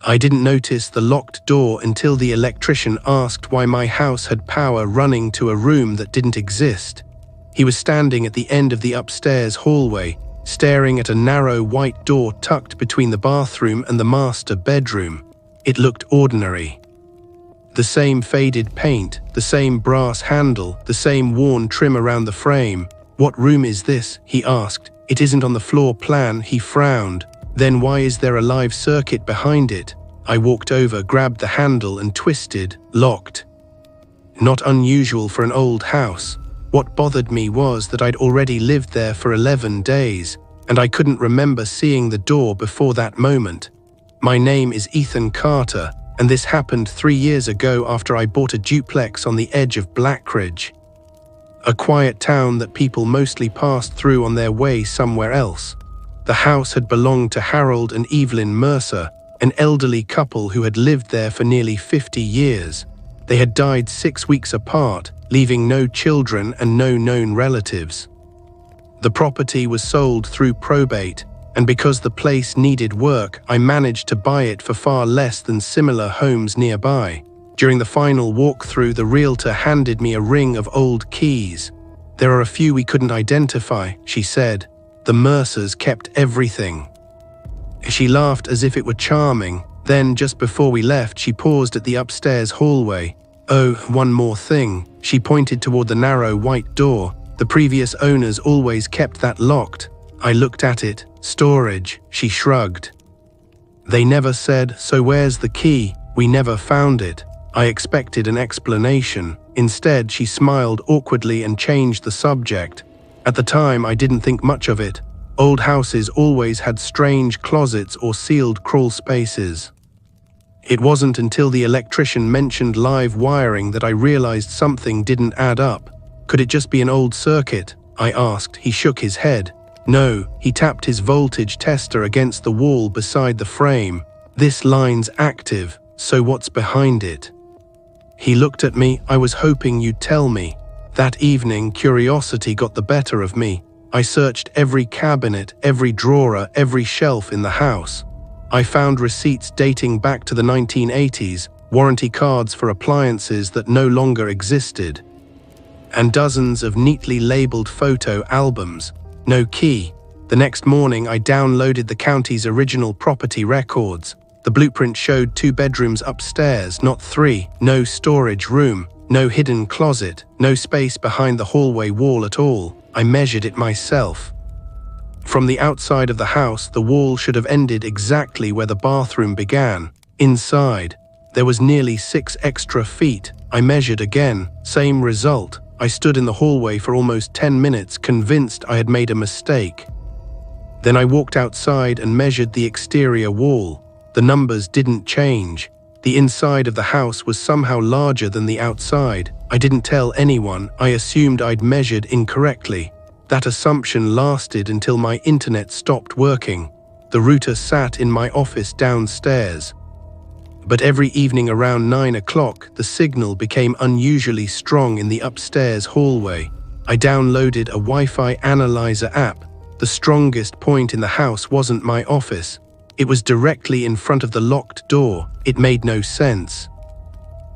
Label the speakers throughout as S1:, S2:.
S1: I didn't notice the locked door until the electrician asked why my house had power running to a room that didn't exist. He was standing at the end of the upstairs hallway, staring at a narrow white door tucked between the bathroom and the master bedroom. It looked ordinary. The same faded paint, the same brass handle, the same worn trim around the frame. "What room is this?" he asked. "It isn't on the floor plan," he frowned. "Then why is there a live circuit behind it?" I walked over, grabbed the handle and twisted. Locked. Not unusual for an old house. What bothered me was that I'd already lived there for 11 days, and I couldn't remember seeing the door before that moment. My name is Ethan Carter, and this happened 3 years ago after I bought a duplex on the edge of Blackridge, a quiet town that people mostly passed through on their way somewhere else. The house had belonged to Harold and Evelyn Mercer, an elderly couple who had lived there for nearly 50 years. They had died 6 weeks apart, leaving no children and no known relatives. The property was sold through probate, and because the place needed work, I managed to buy it for far less than similar homes nearby. During the final walkthrough, the realtor handed me a ring of old keys. "There are a few we couldn't identify," she said. "The Mercers kept everything." She laughed as if it were charming. Then, just before we left, she paused at the upstairs hallway. "Oh, one more thing." She pointed toward the narrow white door. "The previous owners always kept that locked." I looked at it. "Storage," she shrugged. "They never said, so where's the key? We never found it." I expected an explanation. Instead, she smiled awkwardly and changed the subject. "At the time, I didn't think much of it. Old houses always had strange closets or sealed crawl spaces. It wasn't until the electrician mentioned live wiring that I realized something didn't add up." "Could it just be an old circuit?" I asked. He shook his head. "No," he tapped his voltage tester against the wall beside the frame. "This line's active, so what's behind it?" He looked at me. "I was hoping you'd tell me." That evening, curiosity got the better of me. I searched every cabinet, every drawer, every shelf in the house. I found receipts dating back to the 1980s, warranty cards for appliances that no longer existed, and dozens of neatly labeled photo albums. No key. The next morning, I downloaded the county's original property records. The blueprint showed 2 bedrooms upstairs, not 3, no storage room, no hidden closet, no space behind the hallway wall at all. I measured it myself. From the outside of the house, the wall should have ended exactly where the bathroom began. Inside, there was nearly 6 extra feet. I measured again, same result. I stood in the hallway for almost 10 minutes, convinced I had made a mistake. Then I walked outside and measured the exterior wall. The numbers didn't change. The inside of the house was somehow larger than the outside. I didn't tell anyone. I assumed I'd measured incorrectly. That assumption lasted until my internet stopped working. The router sat in my office downstairs. But every evening around 9 o'clock, the signal became unusually strong in the upstairs hallway. I downloaded a Wi-Fi analyzer app. The strongest point in the house wasn't my office. It was directly in front of the locked door. It made no sense.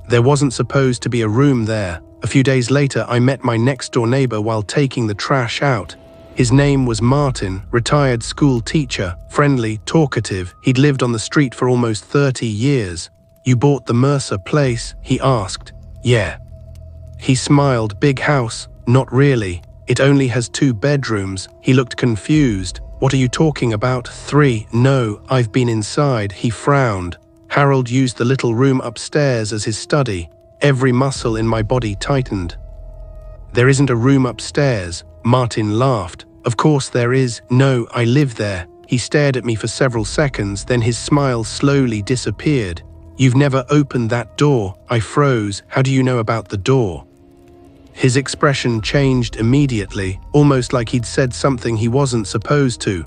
S1: There wasn't supposed to be a room there. A few days later, I met my next-door neighbor while taking the trash out. His name was Martin, retired school teacher, friendly, talkative. He'd lived on the street for almost 30 years. "You bought the Mercer place?" he asked. "Yeah." He smiled. "Big house?" "Not really. It only has 2 bedrooms." He looked confused. "What are you talking about? 3? "No, I've been inside." He frowned. Harold used the little room upstairs as his study. Every muscle in my body tightened. "There isn't a room upstairs." Martin laughed. "Of course there is." "No, I live there." He stared at me for several seconds, then his smile slowly disappeared. "You've never opened that door." I froze. "How do you know about the door?" His expression changed immediately, almost like he'd said something he wasn't supposed to.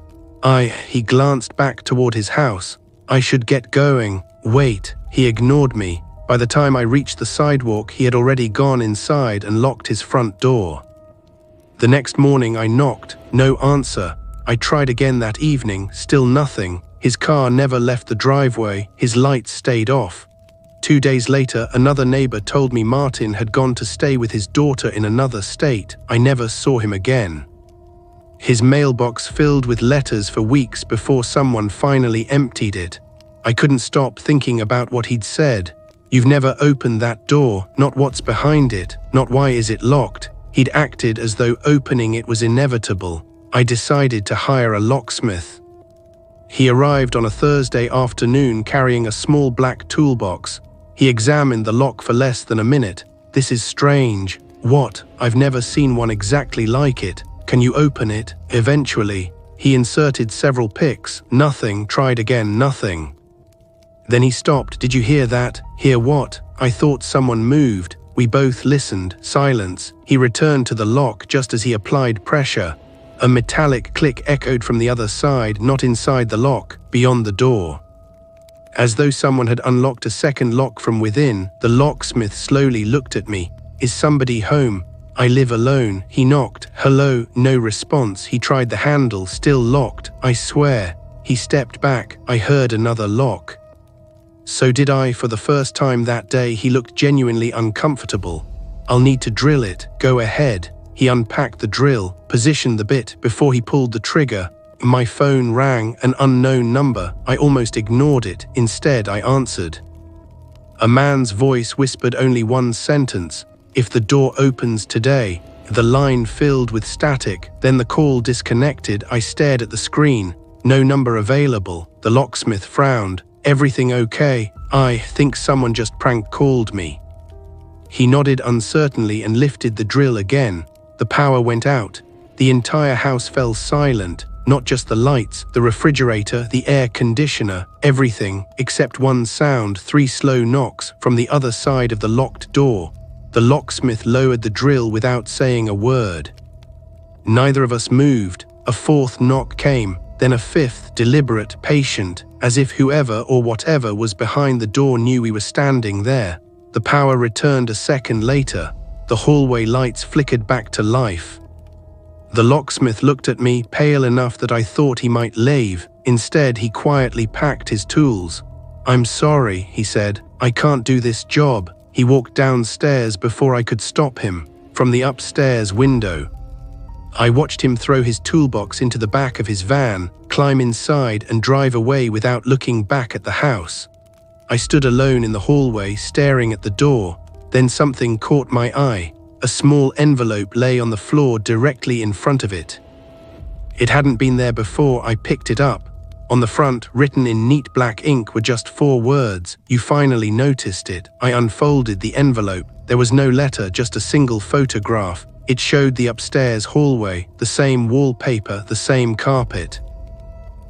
S1: He glanced back toward his house. "I should get going." "Wait." He ignored me. By the time I reached the sidewalk, he had already gone inside and locked his front door. The next morning I knocked. No answer. I tried again that evening, still nothing. His car never left the driveway, his lights stayed off. 2 days later, another neighbor told me Martin had gone to stay with his daughter in another state. I never saw him again. His mailbox filled with letters for weeks before someone finally emptied it. I couldn't stop thinking about what he'd said. You've never opened that door, not what's behind it, not why is it locked. He'd acted as though opening it was inevitable. I decided to hire a locksmith. He arrived on a Thursday afternoon carrying a small black toolbox. He examined the lock for less than a minute. This is strange. What? I've never seen one exactly like it. Can you open it? Eventually, he inserted several picks. Nothing. Tried again. Nothing. Then he stopped. Did you hear that? Hear what? I thought someone moved. We both listened. Silence. He returned to the lock just as he applied pressure. A metallic click echoed from the other side, not inside the lock, beyond the door. As though someone had unlocked a second lock from within, the locksmith slowly looked at me. Is somebody home? I live alone. He knocked. Hello. No response. He tried the handle, still locked. I swear. He stepped back. I heard another lock. So did I. For the first time that day, he looked genuinely uncomfortable. I'll need to drill it. Go ahead. He unpacked the drill, positioned the bit before he pulled the trigger. My phone rang, an unknown number. I almost ignored it. Instead, I answered. A man's voice whispered only one sentence. If the door opens today. The line filled with static, then the call disconnected. I stared at the screen. No number available. The locksmith frowned. Everything okay? I think someone just prank called me. He nodded uncertainly and lifted the drill again. The power went out. The entire house fell silent. Not just the lights, the refrigerator, the air conditioner, everything, except one sound, 3 slow knocks from the other side of the locked door. The locksmith lowered the drill without saying a word. Neither of us moved. A 4th knock came, then a 5th, deliberate, patient, as if whoever or whatever was behind the door knew we were standing there. The power returned a second later. The hallway lights flickered back to life. The locksmith looked at me, pale enough that I thought he might leave. Instead, he quietly packed his tools. I'm sorry, he said. I can't do this job. He walked downstairs before I could stop him, from the upstairs window. I watched him throw his toolbox into the back of his van, climb inside and drive away without looking back at the house. I stood alone in the hallway, staring at the door. Then something caught my eye. A small envelope lay on the floor directly in front of it. It hadn't been there before. I picked it up. On the front, written in neat black ink, were just 4 words. You finally noticed it. I unfolded the envelope. There was no letter, just a single photograph. It showed the upstairs hallway, the same wallpaper, the same carpet,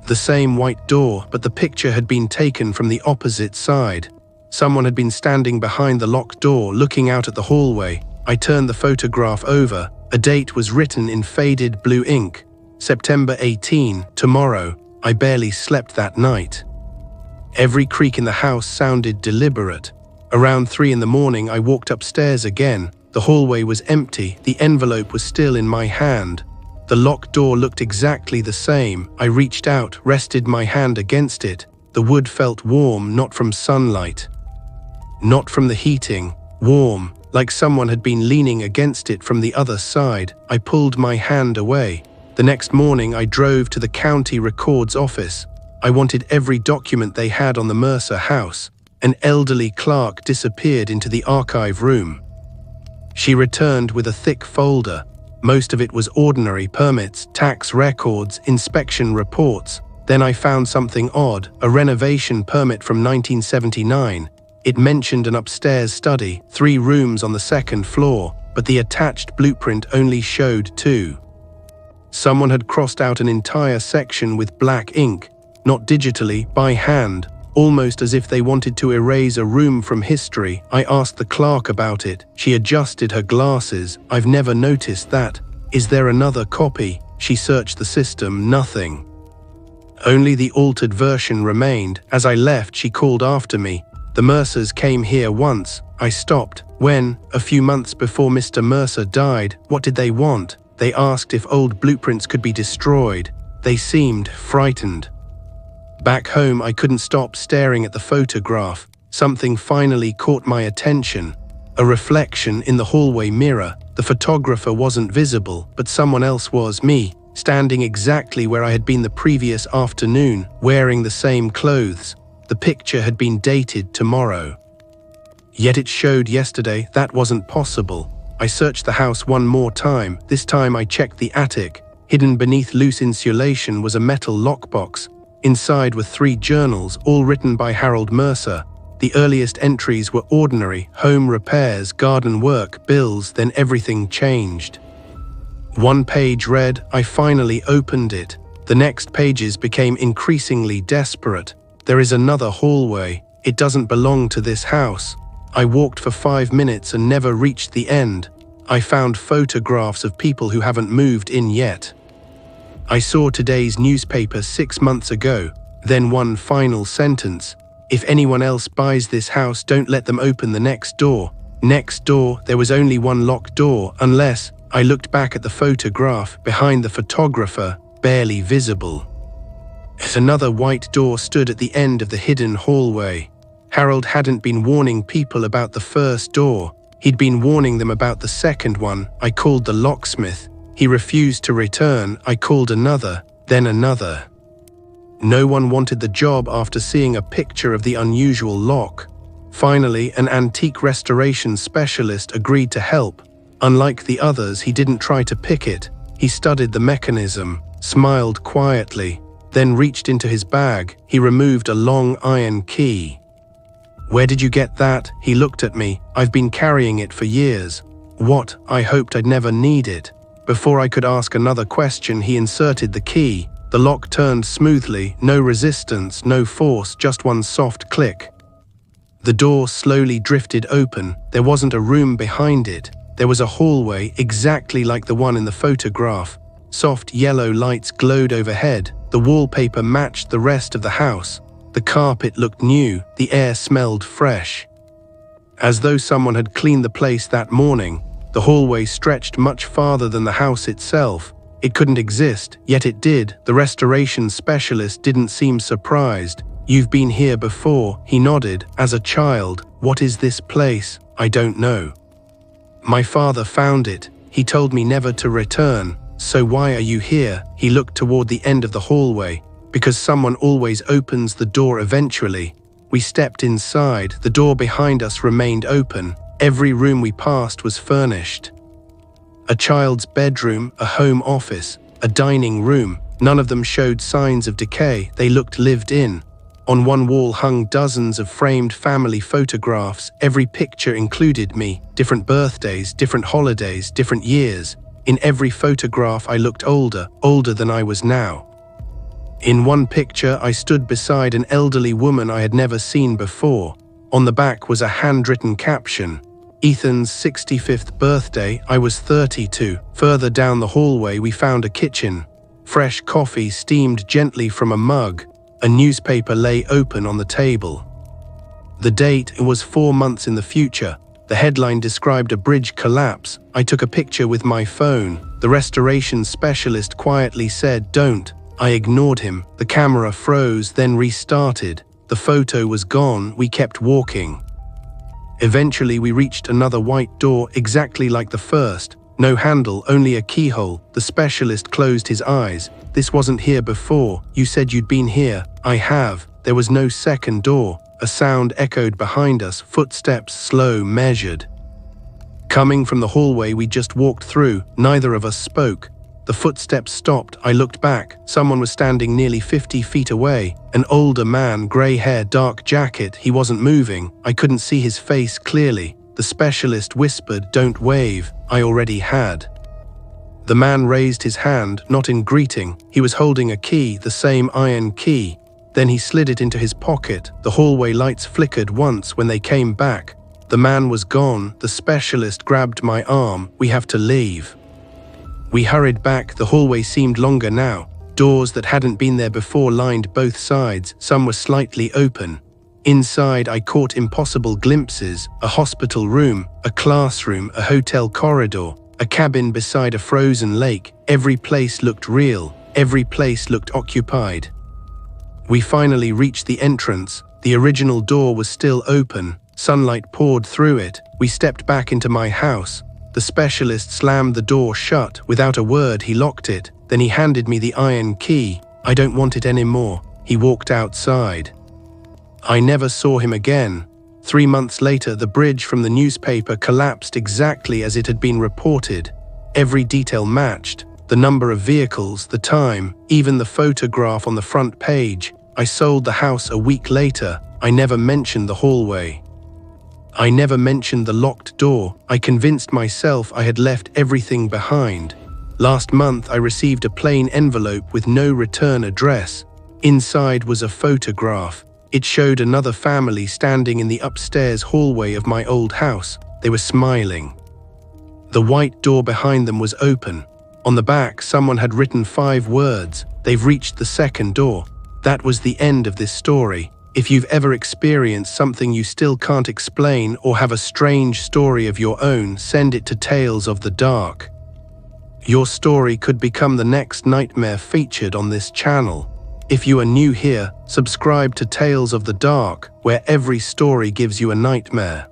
S1: the same white door, but the picture had been taken from the opposite side. Someone had been standing behind the locked door, looking out at the hallway. I turned the photograph over. A date was written in faded blue ink. September 18, tomorrow. I barely slept that night. Every creak in the house sounded deliberate. Around 3 in the morning, I walked upstairs again. The hallway was empty. The envelope was still in my hand. The locked door looked exactly the same. I reached out, rested my hand against it. The wood felt warm, not from sunlight, not from the heating. Warm, like someone had been leaning against it from the other side. I pulled my hand away. The next morning, I drove to the county records office. I wanted every document they had on the Mercer house. An elderly clerk disappeared into the archive room. She returned with a thick folder. Most of it was ordinary permits, tax records, inspection reports. Then I found something odd, a renovation permit from 1979. It mentioned an upstairs study, 3 rooms on the 2nd floor, but the attached blueprint only showed 2. Someone had crossed out an entire section with black ink, not digitally, by hand, almost as if they wanted to erase a room from history. I asked the clerk about it. She adjusted her glasses. I've never noticed that. Is there another copy? She searched the system. Nothing. Only the altered version remained. As I left, she called after me. The Mercers came here once. I stopped. When? A few months before Mr. Mercer died. What did they want? They asked if old blueprints could be destroyed. They seemed frightened. Back home, I couldn't stop staring at the photograph. Something finally caught my attention. A reflection in the hallway mirror. The photographer wasn't visible, but someone else was, me, standing exactly where I had been the previous afternoon, wearing the same clothes. The picture had been dated tomorrow. Yet it showed yesterday. That wasn't possible. I searched the house one more time. This time I checked the attic. Hidden beneath loose insulation was a metal lockbox. Inside were 3 journals, all written by Harold Mercer. The earliest entries were ordinary: home repairs, garden work, bills. Then everything changed. One page read, "I finally opened it." The next pages became increasingly desperate. "There is another hallway. It doesn't belong to this house." I walked for 5 minutes and never reached the end. I found photographs of people who haven't moved in yet. I saw today's newspaper 6 months ago. Then one final sentence: "If anyone else buys this house, don't let them open the next door." Next door, there was only one locked door, unless I looked back at the photograph behind the photographer, barely visible. Another white door stood at the end of the hidden hallway. Harold hadn't been warning people about the first door. He'd been warning them about the second one. I called the locksmith. He refused to return. I called another, then another. No one wanted the job after seeing a picture of the unusual lock. Finally, an antique restoration specialist agreed to help. Unlike the others, he didn't try to pick it. He studied the mechanism, smiled quietly, then reached into his bag. He removed a long iron key. "Where did you get that?" He looked at me. "I've been carrying it for years." "What?" I hoped I'd never need it. Before I could ask another question, he inserted the key. The lock turned smoothly, no resistance, no force, just one soft click. The door slowly drifted open. There wasn't a room behind it. There was a hallway exactly like the one in the photograph. Soft yellow lights glowed overhead. The wallpaper matched the rest of the house. The carpet looked new. The air smelled fresh, as though someone had cleaned the place that morning. The hallway stretched much farther than the house itself. It couldn't exist, yet it did. The restoration specialist didn't seem surprised. "You've been here before," he nodded. "As a child." "What is this place?" "I don't know. My father found it. He told me never to return." "So why are you here?" He looked toward the end of the hallway. "Because someone always opens the door eventually." We stepped inside. The door behind us remained open. Every room we passed was furnished. A child's bedroom, a home office, a dining room. None of them showed signs of decay. They looked lived in. On one wall hung dozens of framed family photographs. Every picture included me. Different birthdays, different holidays, different years. In every photograph I looked older, older than I was now. In one picture, I stood beside an elderly woman I had never seen before. On the back was a handwritten caption: "Ethan's 65th birthday, I was 32. Further down the hallway we found a kitchen. Fresh coffee steamed gently from a mug. A newspaper lay open on the table. The date was 4 months in the future. The headline described a bridge collapse. I took a picture with my phone. The restoration specialist quietly said, "Don't." I ignored him. The camera froze, then restarted. The photo was gone. We kept walking. Eventually we reached another white door exactly like the first. No handle, only a keyhole. The specialist closed his eyes. "This wasn't here before. You said you'd been here." "I have." There was no second door. A sound echoed behind us, footsteps, slow, measured. Coming from the hallway we just walked through. Neither of us spoke. The footsteps stopped. I looked back. Someone was standing nearly 50 feet away. An older man, grey hair, dark jacket. He wasn't moving. I couldn't see his face clearly. The specialist whispered, "Don't wave." I already had. The man raised his hand, not in greeting. He was holding a key, the same iron key. Then he slid it into his pocket. The hallway lights flickered once when they came back. The man was gone. The specialist grabbed my arm. "We have to leave." We hurried back. The hallway seemed longer now. Doors that hadn't been there before lined both sides. Some were slightly open. Inside, I caught impossible glimpses: a hospital room, a classroom, a hotel corridor, a cabin beside a frozen lake. Every place looked real. Every place looked occupied. We finally reached the entrance. The original door was still open. Sunlight poured through it. We stepped back into my house. The specialist slammed the door shut. Without a word, he locked it. Then he handed me the iron key. "I don't want it anymore." He walked outside. I never saw him again. 3 months later, the bridge from the newspaper collapsed exactly as it had been reported. Every detail matched. The number of vehicles, the time, even the photograph on the front page. I sold the house a week later. I never mentioned the hallway. I never mentioned the locked door. I convinced myself I had left everything behind. Last month, I received a plain envelope with no return address. Inside was a photograph. It showed another family standing in the upstairs hallway of my old house. They were smiling. The white door behind them was open. On the back, someone had written 5 words. "They've reached the second door." That was the end of this story. If you've ever experienced something you still can't explain or have a strange story of your own, send it to Tales of the Dark. Your story could become the next nightmare featured on this channel. If you are new here, subscribe to Tales of the Dark, where every story gives you a nightmare.